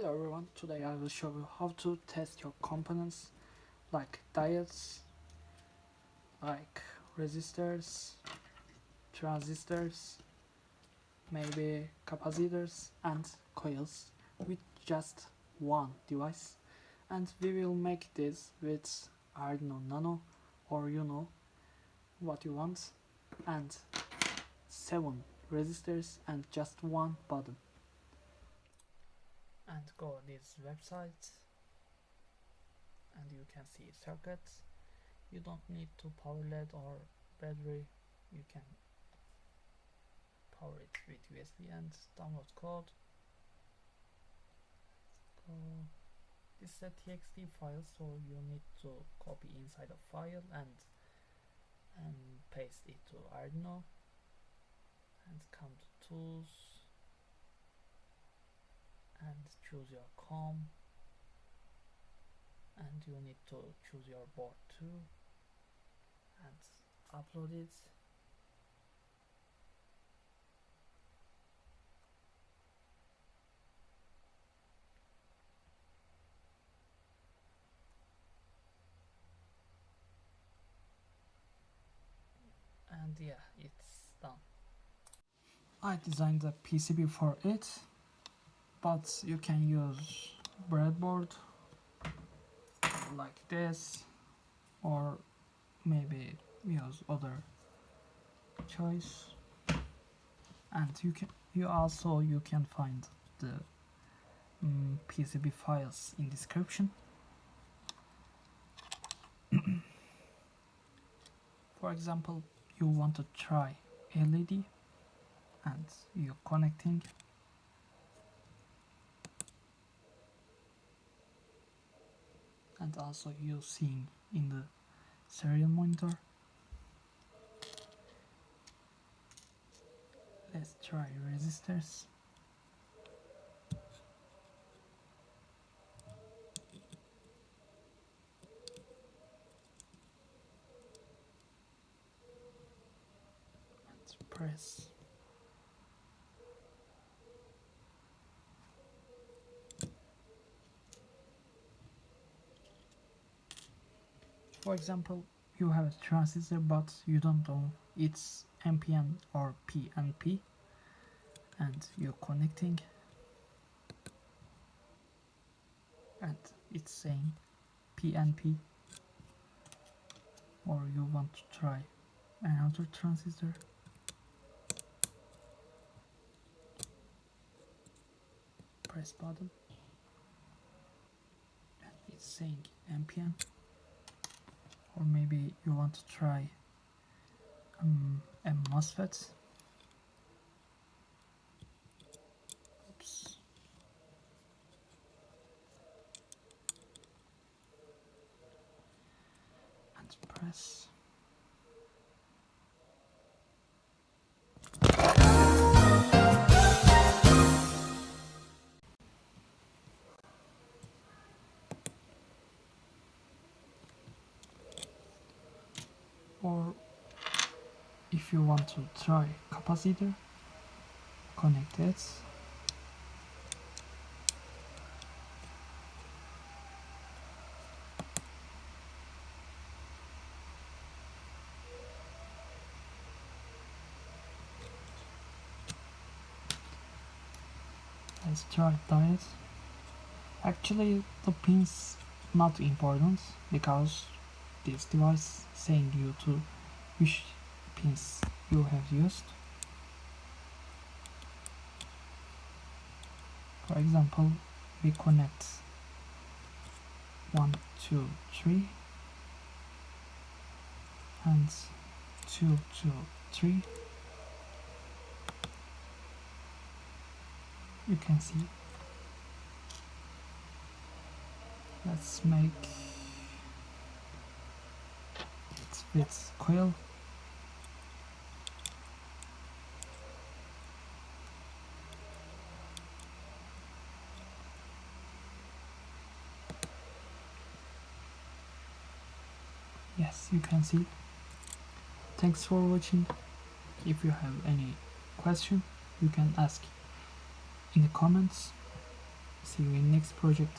Hello everyone, today I will show you how to test your components like diodes, like resistors, transistors, maybe capacitors and coils with just one device, and we will make this with Arduino Nano, or you know what you want, and 7 resistors and just one button. And go on this website and you can see circuits. You don't need to power LED or battery, you can power it with USB and download code. Go. This is a txt file, so you need to copy inside a file and paste it to Arduino, and come to tools and choose your COM, and you need to choose your board too and upload it. And yeah, it's done. I designed a PCB for it, but you can use breadboard like this, or maybe use other choice. And you can find the PCB files in description. For example, you want to try LED and you're connecting, and also you're seeing in the serial monitor. Let's try resistors. And press. For example, you have a transistor but you don't know it's NPN or PNP, and you're connecting and it's saying PNP, or you want to try another transistor. Press button and it's saying NPN, or maybe you want to try a MOSFET. Oops. And press. Or if you want to try capacitor, connect it. Let's try diode. Actually, the pins not important because this device saying you to which pins you have used. For example, we connect 1, 2, 3 and 2, 2, 3. You can see. Let's make it with coil. Yes, you can see. Thanks for watching. If you have any question, you can ask in the comments. See you in next project.